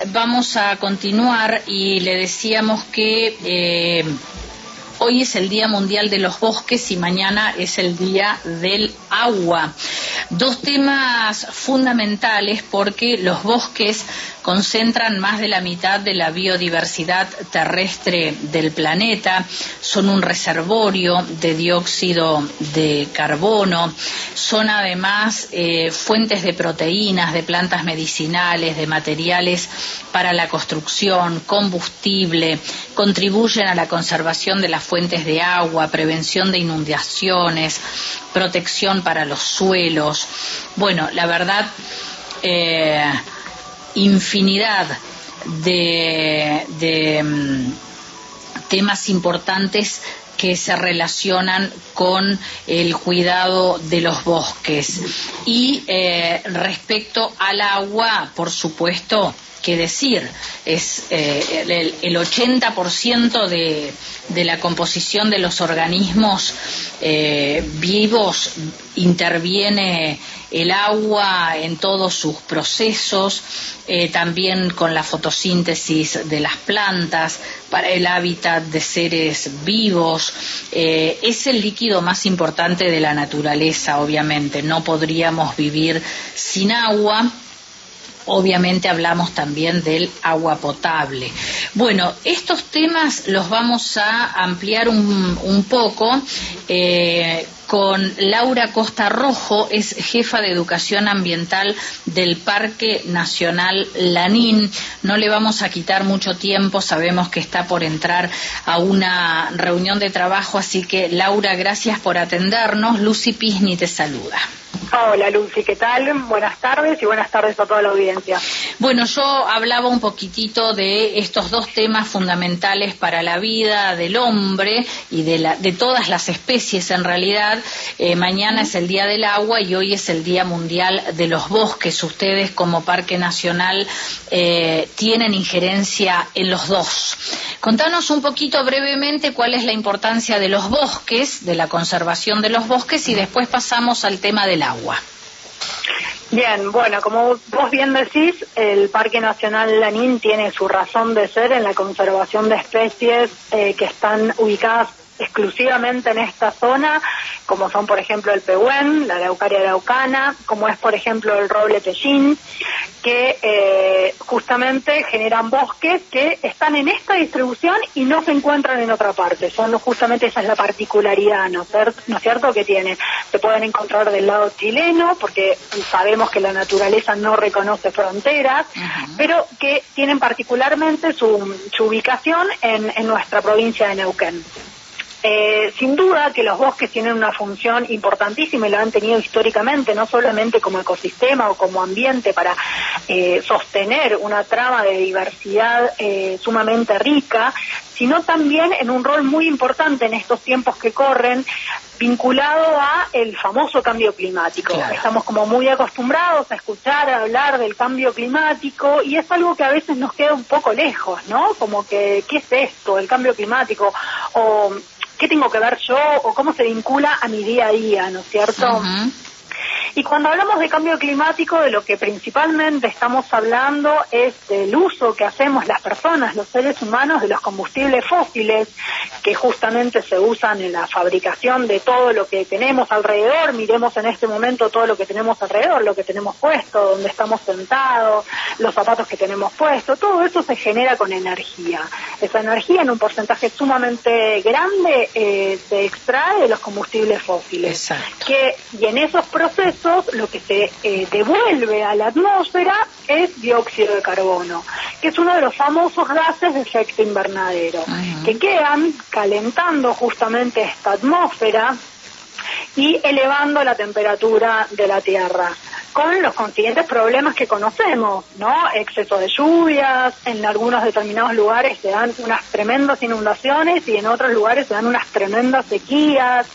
vamos a continuar y le decíamos que hoy es el Día Mundial de los Bosques y mañana es el Día del Agua. Dos temas fundamentales porque los bosques concentran más de la mitad de la biodiversidad terrestre del planeta, son un reservorio de dióxido de carbono, son además fuentes de proteínas, de plantas medicinales, de materiales para la construcción, combustible, contribuyen a la conservación de las fuentes de agua, prevención de inundaciones, protección para los suelos. Bueno, la verdad, infinidad de temas importantes que se relacionan con el cuidado de los bosques. Y respecto al agua, por supuesto, qué decir, es el 80% de la composición de los organismos vivos interviene el agua en todos sus procesos, también con la fotosíntesis de las plantas, para el hábitat de seres vivos. Es el líquido más importante de la naturaleza, obviamente. No podríamos vivir sin agua. Obviamente hablamos también del agua potable. Bueno, estos temas los vamos a ampliar un poco con Laura Costa Rojo, es jefa de Educación Ambiental del Parque Nacional Lanín. No le vamos a quitar mucho tiempo, sabemos que está por entrar a una reunión de trabajo, así que Laura, gracias por atendernos. Lucy Pisni te saluda. Hola Lucy, ¿qué tal? Buenas tardes y buenas tardes a toda la audiencia. Bueno, yo hablaba un poquitito de estos dos temas fundamentales para la vida del hombre y de todas las especies en realidad. Mañana es el Día del Agua y hoy es el Día Mundial de los Bosques. Ustedes como Parque Nacional tienen injerencia en los dos. Contanos un poquito brevemente cuál es la importancia de los bosques, de la conservación de los bosques, y después pasamos al tema del agua. Bien, bueno, como vos bien decís, el Parque Nacional Lanín tiene su razón de ser en la conservación de especies que están ubicadas exclusivamente en esta zona, como son por ejemplo el pehuen, la araucaria araucana, como es por ejemplo el roble tellín, que justamente generan bosques que están en esta distribución y no se encuentran en otra parte. Justamente esa es la particularidad, ¿no es cierto?, que tiene. Se pueden encontrar del lado chileno, porque sabemos que la naturaleza no reconoce fronteras, pero que tienen particularmente su ubicación en nuestra provincia de Neuquén. Sin duda que los bosques tienen una función importantísima y lo han tenido históricamente, no solamente como ecosistema o como ambiente para sostener una trama de diversidad sumamente rica, sino también en un rol muy importante en estos tiempos que corren, vinculado a el famoso cambio climático. Claro. Estamos como muy acostumbrados a escuchar, a hablar del cambio climático, y es algo que a veces nos queda un poco lejos, ¿no? Como que, ¿qué es esto, el cambio climático? O ¿qué tengo que ver yo? ¿O cómo se vincula a mi día a día, ¿no es cierto? Y cuando hablamos de cambio climático, de lo que principalmente estamos hablando es del uso que hacemos las personas, los seres humanos, de los combustibles fósiles, que justamente se usan en la fabricación de todo lo que tenemos alrededor. Miremos en este momento todo lo que tenemos alrededor, lo que tenemos puesto, donde estamos sentados, los zapatos que tenemos puestos, todo eso se genera con energía. Esa energía en un porcentaje sumamente grande se extrae de los combustibles fósiles. Exacto. Y en esos procesos lo que se devuelve a la atmósfera es dióxido de carbono, que es uno de los famosos gases de efecto invernadero, que quedan calentando justamente esta atmósfera y elevando la temperatura de la Tierra, con los consiguientes problemas que conocemos, ¿no? Exceso de lluvias, en algunos determinados lugares se dan unas tremendas inundaciones y en otros lugares se dan unas tremendas sequías,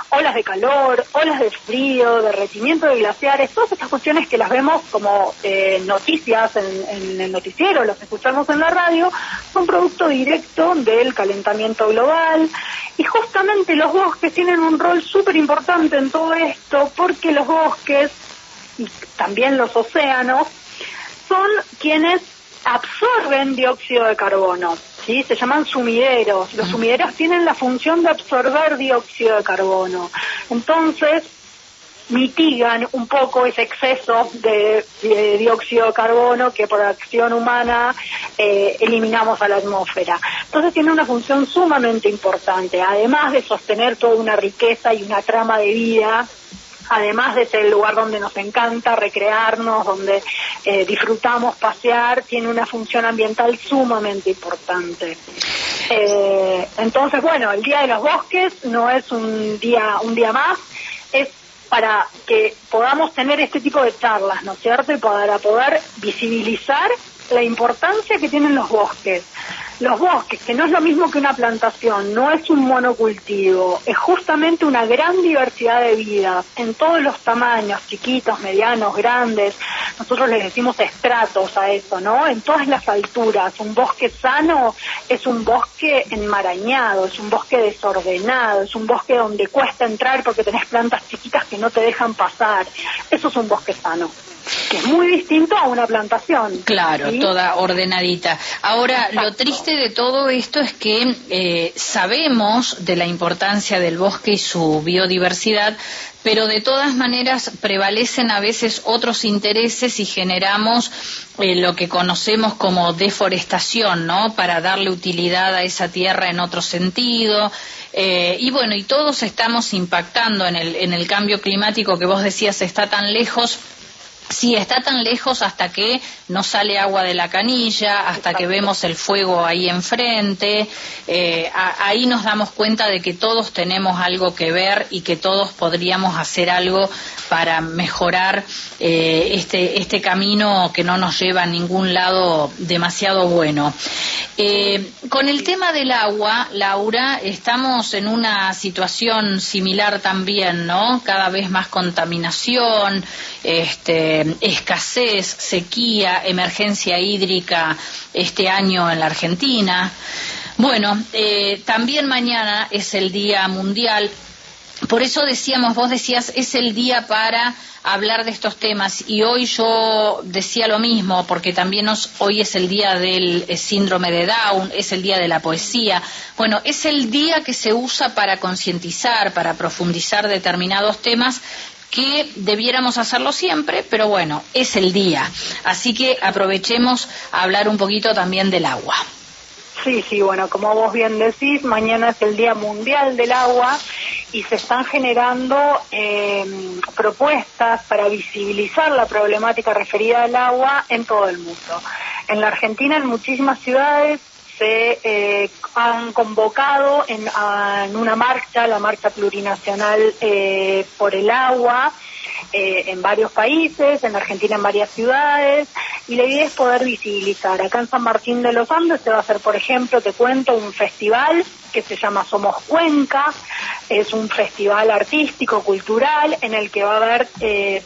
olas de calor, olas de frío, derretimiento de glaciares, todas estas cuestiones que las vemos como noticias en el noticiero, las escuchamos en la radio, son producto directo del calentamiento global. Y justamente los bosques tienen un rol súper importante en todo esto, porque los bosques y también los océanos son quienes absorben dióxido de carbono, ¿sí? Se llaman sumideros. Los sumideros tienen la función de absorber dióxido de carbono. Entonces, mitigan un poco ese exceso de dióxido de carbono que por acción humana eliminamos a la atmósfera. Entonces tiene una función sumamente importante, además de sostener toda una riqueza y una trama de vida, además de ser el lugar donde nos encanta recrearnos, donde disfrutamos pasear, tiene una función ambiental sumamente importante. Entonces, bueno, el Día de los Bosques no es un día más, es para que podamos tener este tipo de charlas, ¿no es cierto? Y para poder visibilizar la importancia que tienen los bosques. Los bosques, que no es lo mismo que una plantación, no es un monocultivo, es justamente una gran diversidad de vidas, en todos los tamaños, chiquitos, medianos, grandes. Nosotros les decimos estratos a eso, ¿no? En todas las alturas. Un bosque sano es un bosque enmarañado, es un bosque desordenado, es un bosque donde cuesta entrar porque tenés plantas chiquitas que no te dejan pasar. Eso es un bosque sano, que es muy distinto a una plantación. Claro, ¿sí? Toda ordenadita. Ahora, Exacto. Lo triste de todo esto es que sabemos de la importancia del bosque y su biodiversidad, pero de todas maneras prevalecen a veces otros intereses y generamos lo que conocemos como deforestación, ¿no? Para darle utilidad a esa tierra en otro sentido. Y bueno, y todos estamos impactando en el cambio climático que vos decías está tan lejos. Sí, está tan lejos hasta que no sale agua de la canilla, hasta que vemos el fuego ahí enfrente. Ahí nos damos cuenta de que todos tenemos algo que ver y que todos podríamos hacer algo para mejorar este camino que no nos lleva a ningún lado demasiado bueno. Con el tema del agua, Laura, estamos en una situación similar también, ¿no? Cada vez más contaminación, escasez, sequía, emergencia hídrica este año en la Argentina. Bueno, también mañana es el Día Mundial. Por eso decíamos, vos decías, es el día para hablar de estos temas, y hoy yo decía lo mismo, porque también hoy es el día del síndrome de Down, es el día de la poesía. Bueno, es el día que se usa para concientizar, para profundizar determinados temas que debiéramos hacerlo siempre, pero bueno, es el día. Así que aprovechemos a hablar un poquito también del agua. Sí, bueno, como vos bien decís, mañana es el Día Mundial del Agua y se están generando propuestas para visibilizar la problemática referida al agua en todo el mundo. En la Argentina, en muchísimas ciudades, se han convocado en una marcha, la marcha plurinacional por el agua, en varios países, en Argentina en varias ciudades, y la idea es poder visibilizar. Acá en San Martín de los Andes se va a hacer, por ejemplo, te cuento, un festival que se llama Somos Cuenca. Es un festival artístico, cultural, en el que va a haber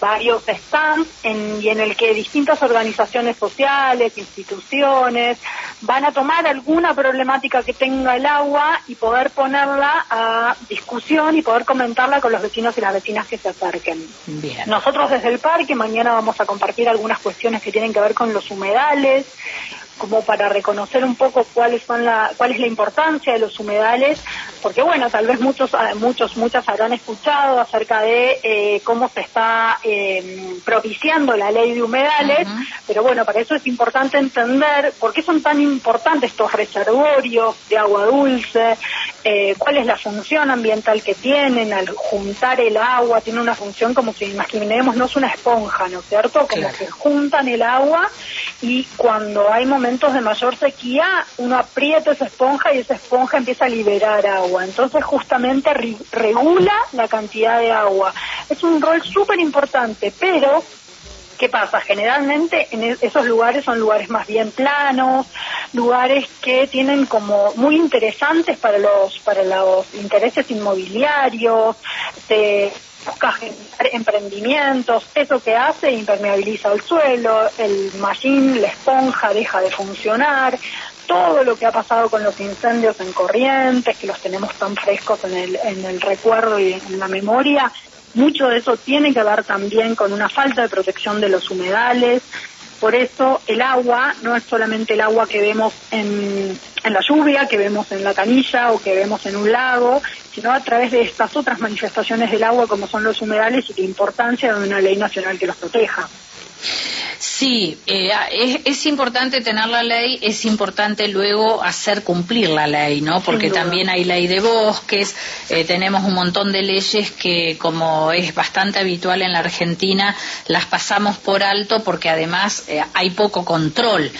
varios stands y en el que distintas organizaciones sociales, instituciones, van a tomar alguna problemática que tenga el agua y poder ponerla a discusión y poder comentarla con los vecinos y las vecinas que se acerquen. Bien. Nosotros desde el parque mañana vamos a compartir algunas cuestiones que tienen que ver con los humedales, como para reconocer un poco cuál es la importancia de los humedales, porque bueno, tal vez muchas habrán escuchado acerca de cómo se está propiciando la ley de humedales, pero bueno, para eso es importante entender por qué son tan importantes estos reservorios de agua dulce, cuál es la función ambiental que tienen al juntar el agua. Tiene una función como si imaginémonos una esponja, ¿no es cierto? Como claro, que juntan el agua y cuando hay momentos de mayor sequía, uno aprieta esa esponja y esa esponja empieza a liberar agua. Entonces justamente regula la cantidad de agua. Es un rol súper importante, pero ¿qué pasa? Generalmente en esos lugares son lugares más bien planos, lugares que tienen como muy interesantes para los intereses inmobiliarios, se busca generar emprendimientos. Eso que hace, impermeabiliza el suelo, el mallín, la esponja deja de funcionar. Todo lo que ha pasado con los incendios en Corrientes, que los tenemos tan frescos en el recuerdo y en la memoria, mucho de eso tiene que ver también con una falta de protección de los humedales. Por eso el agua no es solamente el agua que vemos en la lluvia, que vemos en la canilla o que vemos en un lago, sino a través de estas otras manifestaciones del agua como son los humedales y la importancia de una ley nacional que los proteja. Sí, es importante tener la ley, es importante luego hacer cumplir la ley, ¿no? Porque también hay ley de bosques, tenemos un montón de leyes que, como es bastante habitual en la Argentina, las pasamos por alto porque además hay poco control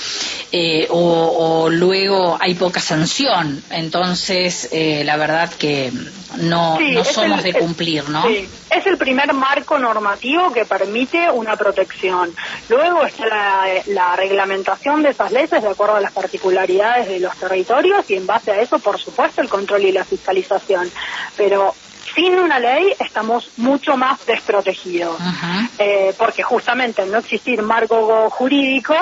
o luego hay poca sanción. Entonces, la verdad que no somos de cumplir, ¿no? Sí. Es el primer marco normativo que permite una protección. Luego está la reglamentación de esas leyes de acuerdo a las particularidades de los territorios y en base a eso, por supuesto, el control y la fiscalización. Pero sin una ley estamos mucho más desprotegidos, porque justamente al no existir marco jurídico,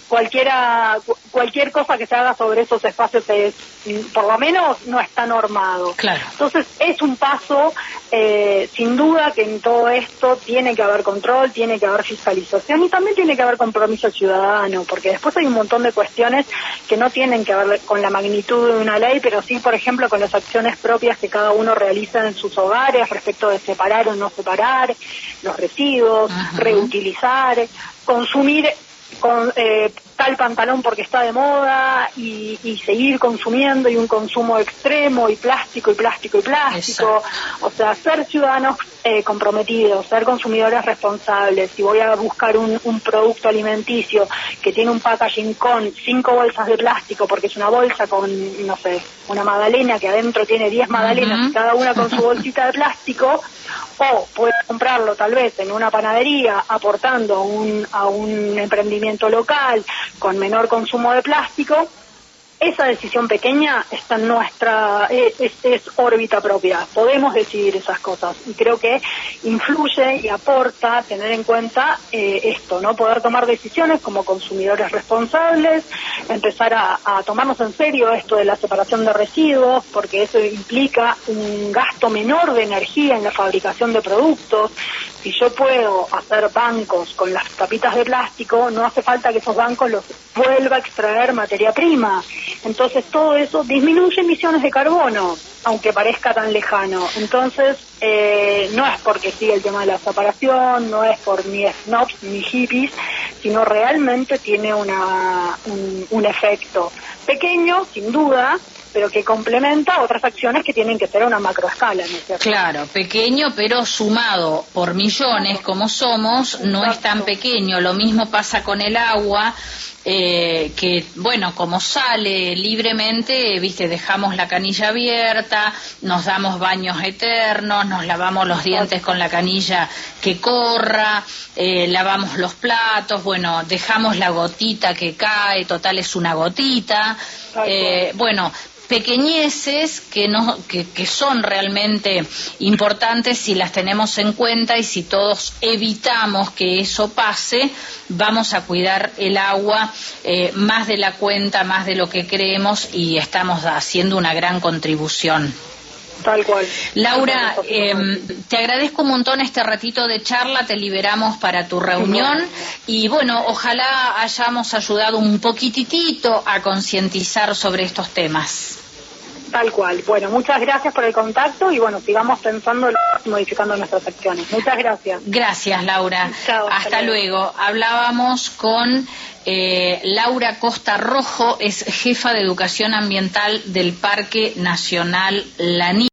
cualquier cosa que se haga sobre esos espacios por lo menos no está normado. Claro. Entonces es un paso, sin duda que en todo esto tiene que haber control, tiene que haber fiscalización y también tiene que haber compromiso ciudadano, porque después hay un montón de cuestiones que no tienen que ver con la magnitud de una ley, pero sí, por ejemplo, con las acciones propias que cada uno realiza en sus hogares respecto de separar o no separar los residuos, reutilizar, consumir tal pantalón porque está de moda y seguir consumiendo y un consumo extremo y plástico. Exacto. O sea, ser ciudadanos comprometidos, ser consumidores responsables. Si voy a buscar un producto alimenticio que tiene un packaging con 5 bolsas de plástico porque es una bolsa con, no sé, una magdalena que adentro tiene 10 magdalenas, cada una con su bolsita de plástico, o puedo comprarlo tal vez en una panadería aportando a un emprendimiento local con menor consumo de plástico. Esa decisión pequeña está en nuestra es órbita propia, podemos decidir esas cosas y creo que influye y aporta tener en cuenta esto, ¿no? Poder tomar decisiones como consumidores responsables, empezar a tomarnos en serio esto de la separación de residuos, porque eso implica un gasto menor de energía en la fabricación de productos. Si yo puedo hacer bancos con las tapitas de plástico, no hace falta que esos bancos los vuelva a extraer materia prima. Entonces todo eso disminuye emisiones de carbono, aunque parezca tan lejano. Entonces no es porque sigue el tema de la separación, no es por ni snobs ni hippies, sino realmente tiene un efecto pequeño, sin duda, pero que complementa otras acciones que tienen que ser a una macroescala, ¿no es cierto? Claro, pequeño, pero sumado por millones como somos, no es tan pequeño. Lo mismo pasa con el agua, que, bueno, como sale libremente, viste, dejamos la canilla abierta, nos damos baños eternos, nos lavamos los dientes con la canilla que corra, lavamos los platos, bueno, dejamos la gotita que cae, total es una gotita, bueno, pequeñeces que son realmente importantes si las tenemos en cuenta y si todos evitamos que eso pase, vamos a cuidar el agua más de la cuenta, más de lo que creemos y estamos haciendo una gran contribución. Tal cual. Laura, te agradezco un montón este ratito de charla, te liberamos para tu reunión y bueno, ojalá hayamos ayudado un poquitito a concientizar sobre estos temas. Tal cual. Bueno, muchas gracias por el contacto y bueno, sigamos pensando y modificando nuestras acciones. Muchas gracias. Gracias, Laura. Chao, hasta luego. Hablábamos con Laura Costa Rojo, es jefa de Educación Ambiental del Parque Nacional Lanín.